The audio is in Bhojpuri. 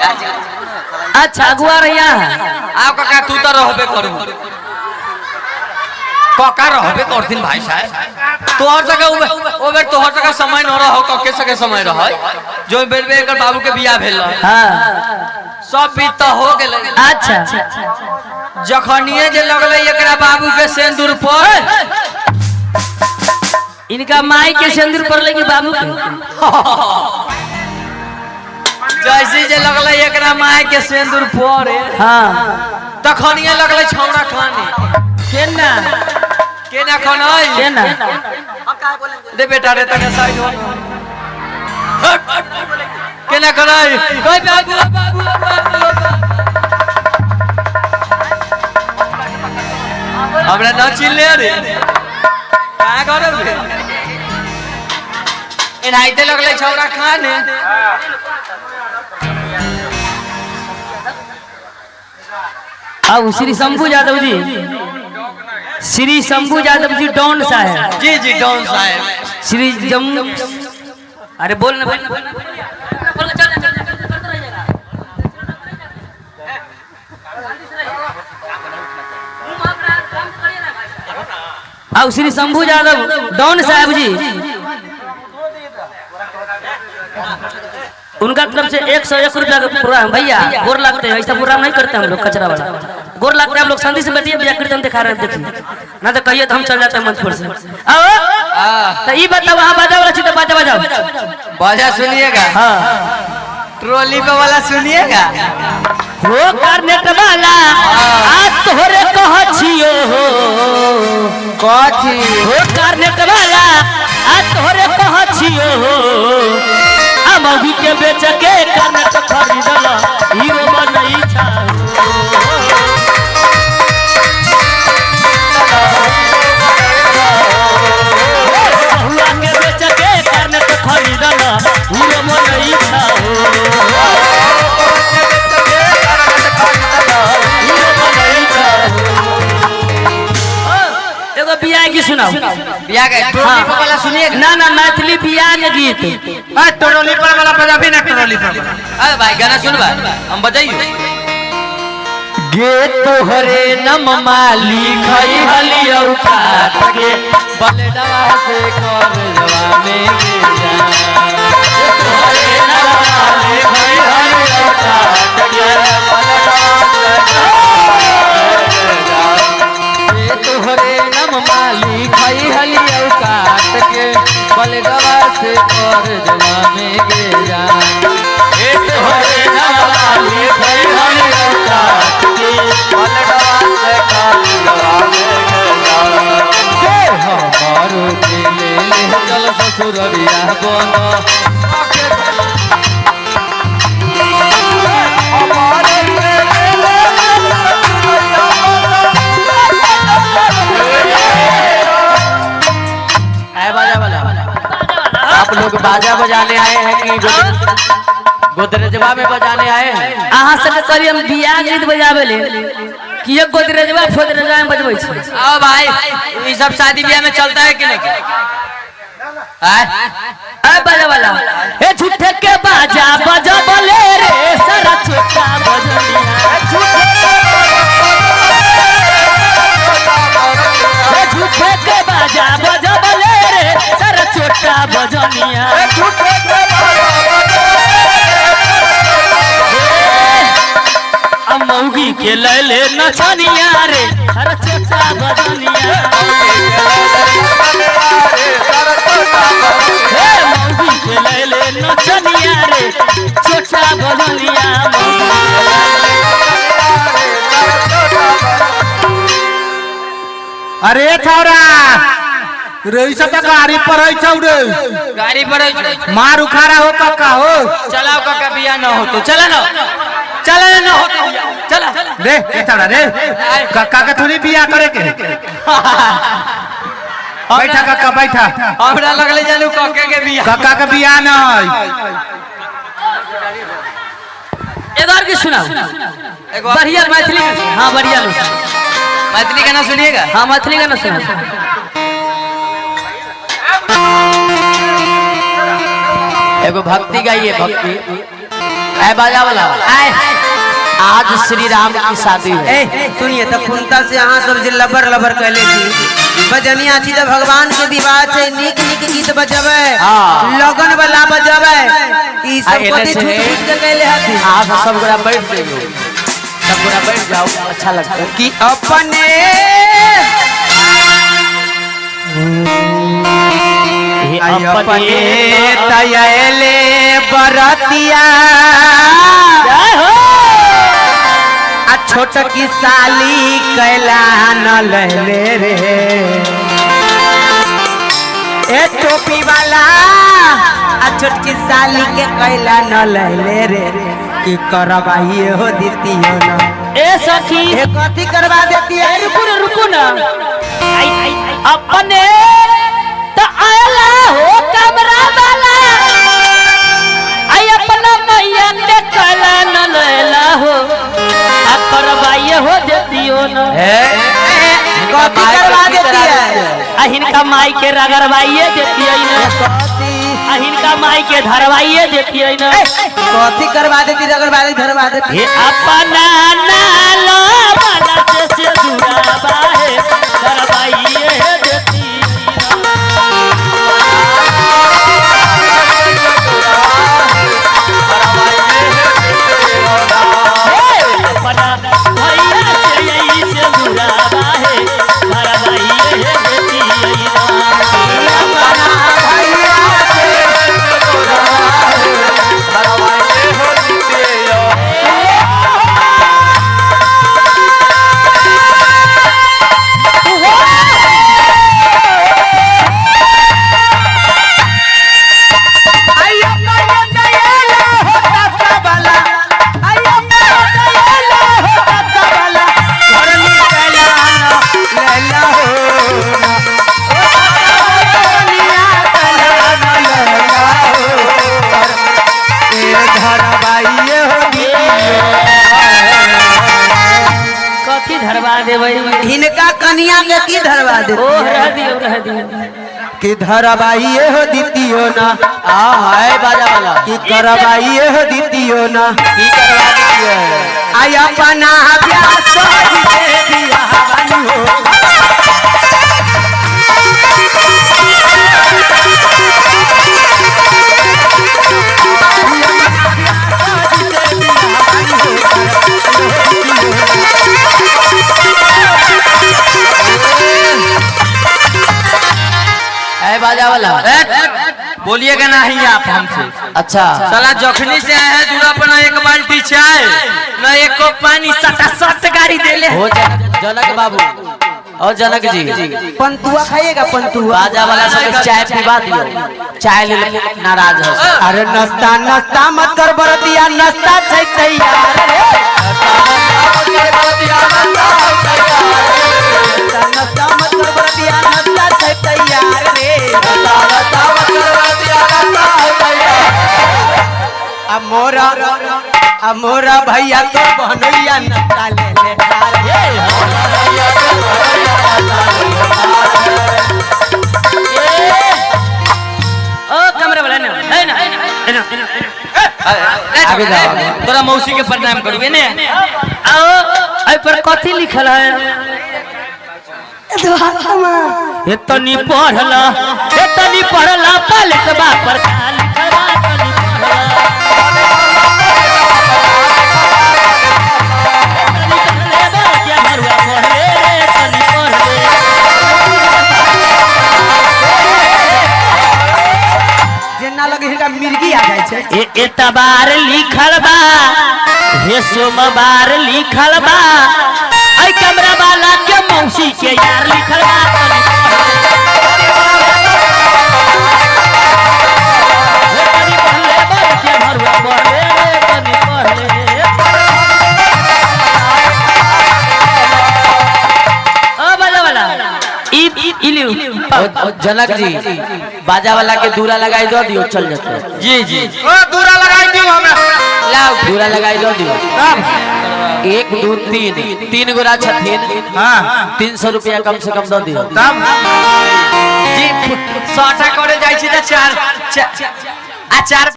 अच्छा अगुआ रहिया आओ काका तू तो रहबे करू काका रहबे करथिन भाई साहब तोहर जगह ओबे तोहर जगह समय न रहो कके सके समय रह जो बेलबे एकर बाबू के बियाह भेल हां सब बीत हो गेलै। अच्छा जखनिए जे लगले एकरा बाबू के सिंदूर पर इनका माई के सिंदूर पर लगी बाबू के जैसे जे लगले एकरा माई के सिंदूर पर हां तखनिए लगले छौरा खाने केना केना खनई केना हम काहे बोलेंगे दे बेटा रे तने साइड हो केना खनई कोई बाबू हमरा ना चिल्ले रे का करबे एनाइते लगले छौरा खाने अब श्री शंभू यादव जी श्री शंभू यादव जी डॉन साहब जी जी डॉन साहब श्री जम्मू अरे बोल ना अब श्री शंभू यादव डॉन साहब जी उनका तरफ से 101 रुपया का प्रोग्राम भैया गोर लगते हैं ऐसा प्रोग्राम नहीं करते हम लोग कचरा वाला गोर लगते हैं हम लोग शांति से बैठिए भैया कीर्तन दिखा रहे हैं देखिए ना तो कहिए तो हम चल जाते हैं मंच पर से आओ तो ये बताओ वहाँ बाजा वाला चीज बाजा बजाओ बाजा सुनिएगा हाँ ट्रॉली पे वाला सुनिएगा हो करनेट वाला आज तोहरे कहछियो कथी हो करनेट वाला आज तोहरे कहछियो मौगी के बेच के करनेट खरीदला हीरो बनई छा हुआ के बेच के करनेट खरीदला हीरो बनई छा एगो बियाह की सुनाओ बियाह के ट्रॉली पे वाला सुनिएगा ना ना मैथिली बियाह के गीत ट्रॉली पर वाला बजाबी ना ट्रॉली पर अरे भाई गाना सुन भाई हम बजाइए गे तोहरे नम माली खई हलिया उठात के बलडवा से कर जवा में गे जा तोहरे नम माली खई हलिया उठात के बलडवा से तोहरे नम माली खई हलिया उठात के बलडवा से कर जवा में गे जा तोहरे नम माली खई हलिया उठात हमारो के ले चल ससुररिया बन बाजा वाला आप लोग बाजा बजाने आए हैं कि गोदरेजवा में बजाने आए हैं अहाँ सब करी हम बियाह गीत बजावे ले कि ये गोदरेजवा फोदरेजवा में बजबै छी आओ भाई ये सब शादी ब्याह में चलता है कि नहीं ए बाजा वाला ए झूठे के बाजा बजा बोले रे सारा छोटा बजनिया ए झूठे के बाजा बजा बोले रे सारा छोटा बजनिया मौगी के लैले नचनिया रे हर छोटा बजनिया मौगी के लैले नचनिया रे छोटा बजनिया अरे छौरा रे सब गाड़ी पर है छौरे गाड़ी पर मार उखाड़ा हो काका हो चलाओ काका बियाह न हो तो चला ना चला ना हो चला रे ए छौरा रे काका के थोड़ी बियाह करे के बैठा काका बैठा हमरा लगले जानू काका के बियाह काका के बियाह न है एक और की सुनाओ बढ़िया मैथिली हाँ बढ़िया मैथिली गाना सुनिएगा हाँ मैथिली गाना सुनाओ एगो भक्ति गाइए भक्ति ऐ बाजा वाला आज श्री राम की शादी है। सुनिए तो कुंता से यहाँ सब जे लबर लबर कहले छी बजनिया छी तो भगवान के विवाह से नीक नीक गीत बजबे लगन वाला बजबे ई सब कथि छूट छूट के कहले हथि। आप सब गोरा बैठ जाइए, सब गोरा बैठ जाओ, अच्छा लगता है कि अपने अपने तयले बरतिया आ छोट की साली कैला न लहले रे ए टोपी वाला आ छोट की साली के कैला न लहले रे कि करवाइए हो देती हो ना ए सखी ए कथी करवा देती है। रुको ना अपने तो आला हो कमरा वाला आई अपना मैया के कला न लेला हो आ करवाइए हो देतियो न कथी करवा देती है। अहिन का माई के रगरवाइए देतियो न अहिन का माई के धरवाइए देतियो न कथी करवा देती रगड़वा देती धरवा देती हे अपना नाला वाला से दुराबा है करवाइए देती अपना भैया से यही से दुराबा है करवाइए देती हिनका कन्या के की धरवा दे रह दियो कि धरवाइए हो दीतियो ना आ है बाजा वाला कि करवाइए हो दीतियो ना की करवा दीजिए। आई अपना ब्याह सोच दे दिया बानी हो बाजा वाला बोलिएगा नहीं आप हमसे। अच्छा साला जखनी से आए हैं दूरा पर ना एक बाल्टी चाय ना एक कप पानी सटा सट गाड़ी देले हो जनक बाबू और जनक जी पंतुआ खाइएगा पंतुआ बाजा वाला सब चाय पिवा दियो, चाय ले नाराज हो। अरे नाश्ता नाश्ता मत कर बरतिया नाश्ता छै तैयार नाश्ता मत कर बरतिया नाश्ता छै तैयार रे मोरा भैया तो बहनैया नाश्ता ले ले ओ कमरे वाला ना है ना आगे जाओ। तोरा मौसी के प्रणाम करूगे ने। आओ आई पर कथी लिखल है इतनी पढ़ला पलट बा पर का लिखल बा तनी जेना लगे हिनका मिर्गी आ जाय छै एतबार लिखल बा हे सोमवार लिखल बा आई कमरा वाला के मौसी के यार लिखल बा तनी पढ़ले बा के भरुआ पढ़ले तनी पढ़ले ओ वाला वाला इलियो जनक जी बाजा वाला के दूरा लगाई दो दियो, चल जाते। जी जी ओ दूरा लगाई दियो हमरा लाओ दूरा लगाई दो दियो। 1 2 3 गोरा छथिन। हां 300 रुपया कम से कम दो दियो। तब जी 100 करे जाई छी त 4 आ 4